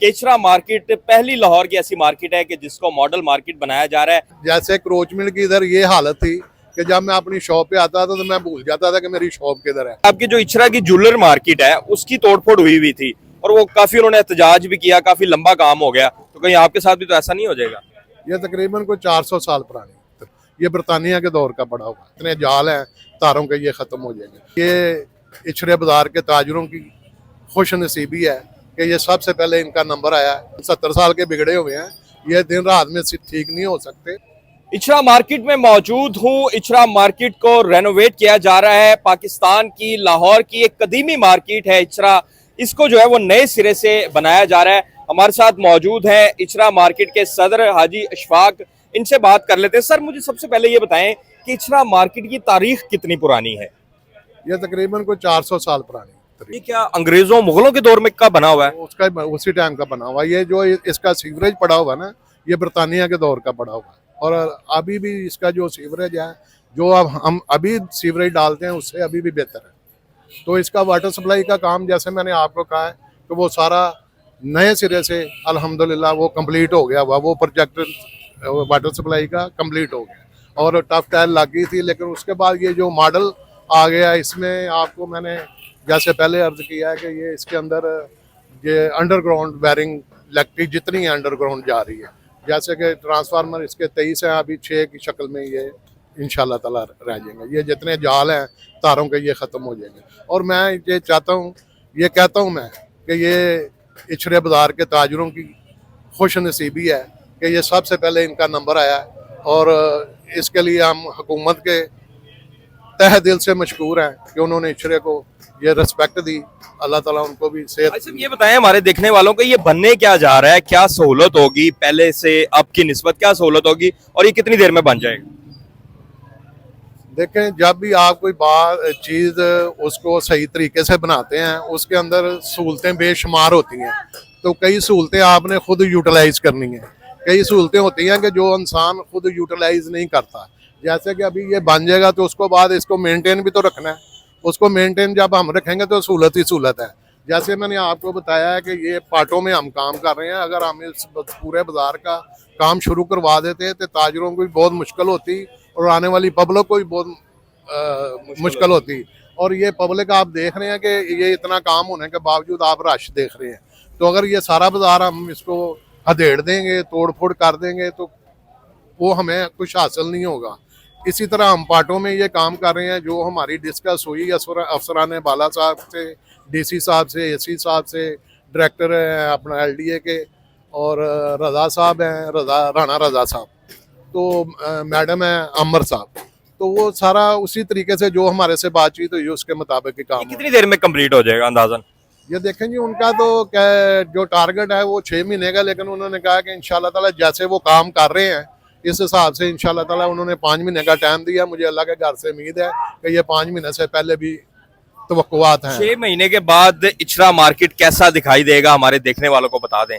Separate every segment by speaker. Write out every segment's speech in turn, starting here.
Speaker 1: Ichhra market पहली लाहौर की ऐसी मार्केट है कि जिसको मॉडल मार्केट बनाया जा रहा है।
Speaker 2: जैसे क्रोच मिल की इधर ये हालत थी कि जब मैं अपनी शॉप पे आता था तो मैं भूल जाता था कि मेरी शॉप किधर है।
Speaker 1: आपकी जो इचरा की ज्वेलर मार्केट है उसकी तोड़फोड़ हुई थी और वो काफी उन्होंने एहतजाज भी किया, काफी लंबा काम हो गया, तो कहीं आपके साथ भी तो ऐसा नहीं हो जाएगा?
Speaker 2: ये तकरीबन कोई 400 साल पुरानी, ये बरतानिया के दौर का पड़ा हुआ, इतने जाल हैं तारों के, ये खत्म हो जाएंगे। ये इचरे बाजार के ताजरों की खुश नसीबी है कि ये सबसे पहले इनका नंबर आया है। 70 साल के बिगड़े हुए हैं, ये दिन रात में ठीक नहीं हो सकते।
Speaker 1: इचरा मार्केट में मौजूद हूँ। इचरा मार्केट को रेनोवेट किया जा रहा है। पाकिस्तान की लाहौर की एक कदीमी मार्केट है इचरा, इसको जो है वो नए सिरे से बनाया जा रहा है। हमारे साथ मौजूद है इचरा मार्केट के सदर हाजी अशफाक, इनसे बात कर लेते हैं। सर, मुझे सबसे पहले ये बताएं कि इचरा मार्केट की तारीख कितनी पुरानी है?
Speaker 2: ये तकरीबन कोई 400 साल पुरानी।
Speaker 1: ये क्या अंग्रेजों मुगलों के दौर में का बना हुआ है?
Speaker 2: उसका उसी टाइम का बना हुआ। ये जो इसका सीवरेज पड़ा हुआ ना, ये बरतानिया के दौर का पड़ा हुआ है। और अभी भी इसका जो सीवरेज है, जो अब हम अभी सीवरेज डालते हैं उससे अभी भी बेहतर है। तो इसका वाटर सप्लाई का काम, जैसे मैंने आपको कहा है, तो वो सारा नए सिरे से अल्हम्दुलिल्लाह वो कंप्लीट हो गया हुआ। वो प्रोजेक्ट वाटर सप्लाई का कंप्लीट हो गया और टफ टाइल लग गई थी। लेकिन उसके बाद ये जो मॉडल आ गया, इसमें आपको मैंने जैसे पहले अर्ज किया है कि ये इसके अंदर ये अंडरग्राउंड वायरिंग इलेक्ट्रिक जितनी है अंडरग्राउंड जा रही है। जैसे कि ट्रांसफार्मर इसके 23 हैं, अभी 6 की शक्ल में ये इंशाल्लाह ताला रह जाएंगे। ये जितने जाल हैं तारों के, ये ख़त्म हो जाएंगे। और मैं ये चाहता हूँ, ये कहता हूँ मैं कि ये इचरे बाज़ार के ताजरों की खुश नसीबी है कि ये सबसे पहले इनका नंबर आया है। और इसके लिए हम हुकूमत के तहे दिल से मशकूर हैं कि उन्होंने इचरे को ये रिस्पेक्ट दी। अल्लाह ताला उनको भी सेहत।
Speaker 1: अच्छा, ये बताएं हमारे देखने वालों को, ये बनने क्या जा रहा है, क्या सहूलत होगी पहले से अब की निस्बत, क्या सहूलत होगी और ये कितनी देर में बन जाएगा?
Speaker 2: देखें, जब भी आप कोई बात चीज़ उसको सही तरीके से बनाते हैं, उसके अंदर सहूलतें बेशुमार होती हैं। तो कई सहूलतें आपने खुद यूटिलाइज करनी है, कई सहूलतें होती हैं कि जो इंसान खुद यूटिलाइज नहीं करता। जैसे कि अभी ये बन जाएगा तो उसको बाद इसको मेंटेन भी तो रखना है। उसको मेंटेन जब हम रखेंगे तो सहूलत ही सहूलत है। जैसे मैंने आपको बताया है कि ये पार्टों में हम काम कर रहे हैं। अगर हम इस पूरे बाजार का काम शुरू करवा देते तो ताजरों को भी बहुत मुश्किल होती और आने वाली पब्लिक को भी बहुत मुश्किल होती। और ये पब्लिक आप देख रहे हैं कि ये इतना काम होने के बावजूद आप रश देख रहे हैं। तो अगर ये सारा बाजार हम इसको हदेड़ देंगे, तोड़ फोड़ कर देंगे, तो वो हमें कुछ हासिल नहीं होगा। इसी तरह हम पार्टों में ये काम कर रहे हैं। जो हमारी डिस्कस हुई अफसरान बाला साहब से, डीसी साहब से, एसी साहब से, डायरेक्टर हैं अपना एलडीए के, और रज़ा साहब हैं, राणा रज़ा साहब, तो मैडम है अमर साहब। तो वो सारा उसी तरीके से जो हमारे से बातचीत हुई उसके मुताबिक ही काम।
Speaker 1: कितनी देर में कंप्लीट हो जाएगा अंदाजन?
Speaker 2: ये देखें जी, उनका तो जो टारगेट है वो 6 महीने का, लेकिन उन्होंने कहा कि इंशाल्लाह ताला जैसे वो काम कर रहे हैं इस हिसाब से इंशाल्लाह ताला उन्होंने 5 महीने का टाइम दिया। मुझे अल्लाह के घर से उम्मीद है कि ये 5 महीने से पहले भी तवक्कुआत हैं।
Speaker 1: 6 महीने के बाद इचरा मार्केट कैसा दिखाई देगा, हमारे देखने वालों को बता दें।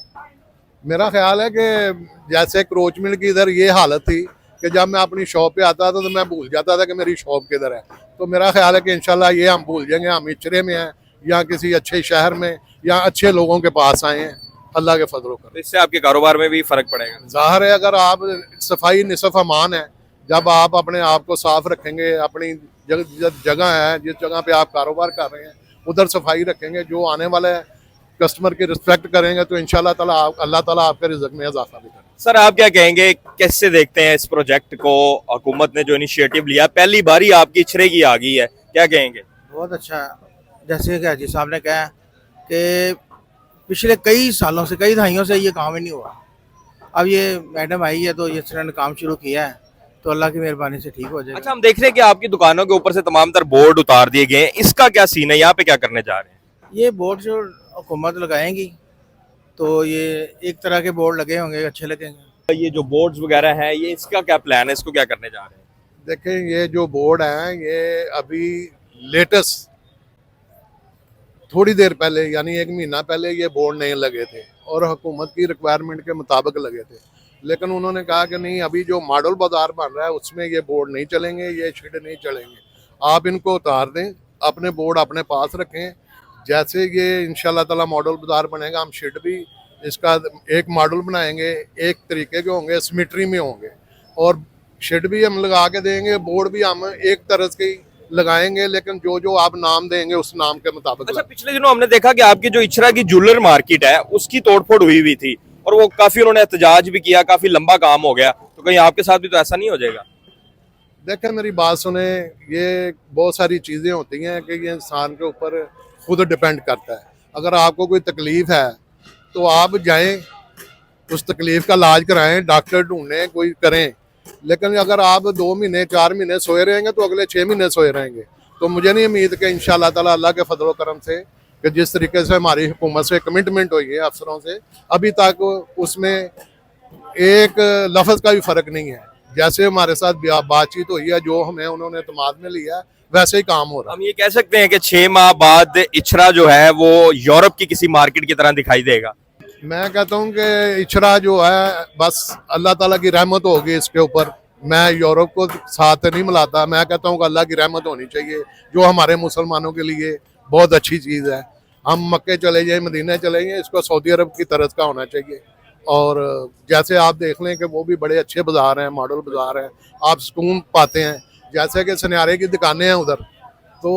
Speaker 2: मेरा ख्याल है कि जैसे क्रोच मिल की इधर ये हालत थी कि जब मैं अपनी शॉप पे आता था तो मैं भूल जाता था कि मेरी शॉप किधर है। तो मेरा ख्याल है कि इंशाल्लाह ये हम भूल जाएंगे। हम इचरे में हैं या किसी अच्छे शहर में या अच्छे लोगों के पास आए हैं, अल्लाह के फजल कर।
Speaker 1: तो इससे आपके कारोबार में भी फर्क पड़ेगा?
Speaker 2: जाहिर है, अगर आप सफाई निसफ अमान है, जब आप अपने आप को साफ रखेंगे, अपनी जगह है जिस जगह पे आप कारोबार कर रहे हैं उधर सफाई रखेंगे, जो आने वाले कस्टमर की रिस्पेक्ट करेंगे, तो इंशाल्लाह ताला अल्लाह ताला आपके रिज़्क़ में इजाफा भी करेगा।
Speaker 1: सर, आप क्या कहेंगे, कैसे देखते हैं इस प्रोजेक्ट को? हुकूमत ने जो इनिशिएटिव लिया, पहली बारी आपकी इचरे की आ गई है, क्या कहेंगे?
Speaker 3: बहुत अच्छा है। जैसे कि हाजी साहब ने कहा कि पिछले कई सालों से, कई दहाइयों से ये काम ही नहीं हुआ। अब ये मैडम आई है तो ये ने काम शुरू किया है, तो अल्लाह की मेहरबानी से ठीक हो जाएगा।
Speaker 1: अच्छा, हम देख रहे हैं कि आपकी दुकानों के ऊपर से तमाम तर बोर्ड उतार दिए गए हैं, इसका क्या सीन है? यहाँ पे क्या करने जा रहे हैं?
Speaker 3: ये बोर्ड जो हुकूमत लगाएंगी तो ये एक तरह के बोर्ड लगे होंगे, अच्छे लगेंगे।
Speaker 1: ये जो बोर्ड्स वगैरह हैं, ये इसका क्या प्लान है, इसको क्या करने जा रहे हैं?
Speaker 2: देखें, ये जो बोर्ड हैं ये अभी लेटेस्ट थोड़ी देर पहले, यानी 1 महीना पहले ये बोर्ड नहीं लगे थे और हुकूमत की रिक्वायरमेंट के मुताबिक लगे थे। लेकिन उन्होंने कहा कि नहीं, अभी जो मॉडल बाजार बन रहा है उसमें ये बोर्ड नहीं चलेंगे, ये शेड नहीं चलेंगे, आप इनको उतार दें, अपने बोर्ड अपने पास रखें। जैसे ये इंशाल्लाह ताला मॉडल बाजार बनेगा, हम शेड भी इसका एक मॉडल बनाएंगे, एक तरीके के होंगे, सिमेट्री में होंगे, और शेड भी हम लगा के देंगे, बोर्ड भी हम एक तरह के लगाएंगे, लेकिन जो जो आप नाम देंगे उस नाम के मुताबिक
Speaker 1: अच्छा, पिछले दिनों हमने देखा कि आपकी जो इचरा की ज्वेलर मार्केट है उसकी तोड़फोड़ हुई थी और वो काफी उन्होंने एहतजाज भी किया, काफी लंबा काम हो गया, तो कहीं आपके साथ भी तो ऐसा नहीं हो जाएगा?
Speaker 2: देखें, मेरी बात सुने, ये बहुत सारी चीज़ें होती हैं कि ये इंसान के ऊपर खुद डिपेंड करता है। अगर आपको कोई तकलीफ है तो आप जाएं, उस तकलीफ का इलाज कराएं, डॉक्टर ढूंढें, कोई करें। लेकिन अगर आप 2 महीने 4 महीने सोए रहेंगे तो अगले 6 महीने सोए रहेंगे। तो मुझे नहीं उम्मीद कि इंशाल्लाह ताला अल्लाह के फजल करम से कि जिस तरीके से हमारी हुकूमत से कमिटमेंट हुई है अफसरों से, अभी तक उसमें एक लफ्ज़ का भी फ़र्क नहीं है। जैसे हमारे साथ बातचीत हुई है, जो हमें उन्होंने इत्मीनान में लिया है, वैसे ही काम हो रहा है।
Speaker 1: हम ये कह सकते हैं कि 6 माह बाद इचरा जो है वो यूरोप की किसी मार्केट की तरह दिखाई देगा?
Speaker 2: मैं कहता हूँ कि इचरा जो है बस अल्लाह ताला की रहमत होगी इसके ऊपर। मैं यूरोप को साथ नहीं मिलाता, मैं कहता हूँ कि अल्लाह की रहमत होनी चाहिए, जो हमारे मुसलमानों के लिए बहुत अच्छी चीज़ है। हम मक्के चले जाएं, मदीने चले जाएं, इसको सऊदी अरब की तरह का होना चाहिए। और जैसे आप देख लें कि वो भी बड़े अच्छे बाज़ार हैं, मॉडल बाज़ार हैं, आप सुकून पाते हैं। जैसे कि सुनहरे की दुकानें हैं उधर, तो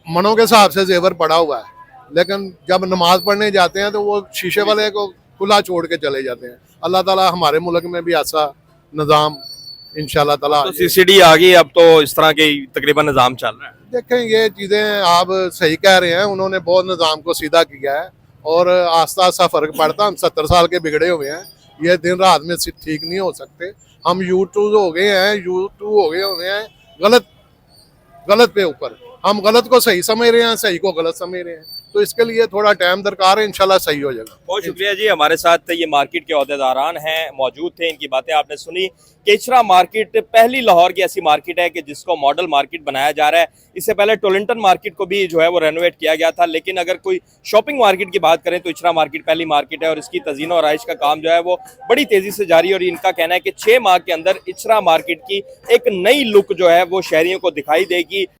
Speaker 2: मनों के हिसाब से जेवर पड़ा हुआ है, लेकिन जब नमाज पढ़ने जाते हैं तो वो शीशे वाले को खुला छोड़ के चले जाते हैं। अल्लाह ताला हमारे मुल्क में भी ऐसा निज़ाम इंशाल्लाह ताला।
Speaker 1: तो सीसीडी आ गई, अब तो इस तरह के तकरीबन निज़ाम चल रहा है।
Speaker 2: देखें, ये चीज़ें आप सही कह रहे हैं, उन्होंने बहुत निज़ाम को सीधा किया है और आस्ता आस्ता फ़र्क पड़ता। हम 70 साल के बिगड़े हुए हैं, ये दिन रात में ठीक नहीं हो सकते। हम यूट्यूब हो गए हैं, यूट्यूब हो गए हुए हैं गलत पे ऊपर। हम गलत को सही समझ रहे हैं, सही को गलत समझ रहे हैं, तो इसके लिए थोड़ा टाइम दरकार है, इंशाल्लाह सही हो जाएगा।
Speaker 1: बहुत शुक्रिया जी, हमारे साथ ये मार्केट के अहदेदारान हैं मौजूद थे, इनकी बातें आपने सुनी। केचरा मार्केट पहली लाहौर की ऐसी मार्केट है कि जिसको मॉडल मार्केट बनाया जा रहा है। इससे पहले टोलिंटन मार्केट को भी जो है वो रेनोवेट किया गया था, लेकिन अगर कोई शॉपिंग मार्केट की बात करें तो इचरा मार्केट पहली मार्केट है और इसकी तज़ीन और आइश का काम जो है वो बड़ी तेज़ी से जारी है। और इनका कहना है कि 6 माह के अंदर इचरा मार्केट की एक नई लुक जो है वो शहरियों को दिखाई देगी।